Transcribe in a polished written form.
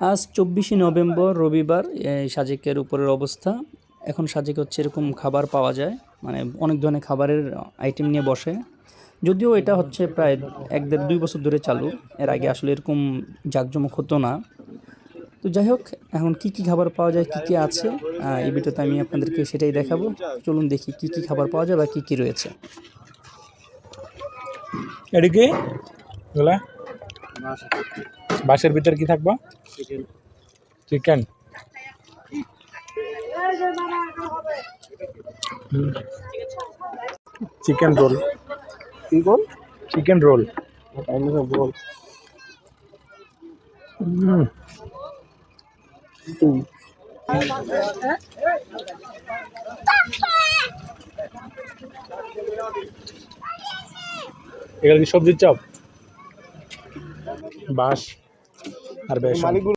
আজ 24শে নভেম্বর রবিবার। এই সাজেকের উপরের অবস্থা। এখন সাজেকে হচ্ছে এরকম খাবার পাওয়া যায়, মানে অনেক ধরনের খাবারের আইটেম নিয়ে বসে। যদিও এটা হচ্ছে প্রায় 1-1.5-2 বছর ধরে চালু। এর আগে আসলে এরকম জাঁকজমক হতো না। তো যাই হোক, এখন কি কি খাবার পাওয়া যায়, কি কি আছে, এই ভিডিওতে আমি আপনাদেরকে সেটাই দেখাবো। চলুন দেখি কি কি খাবার পাওয়া যায় বা কি কি রয়েছে। এটা কি এগুলা বাসের ভিতর কি থাকবা? চিকেন। Chicken roll. কি কোন চিকেন রোল। বল এগুলো কি সবজির চপ? বাস আর বেশ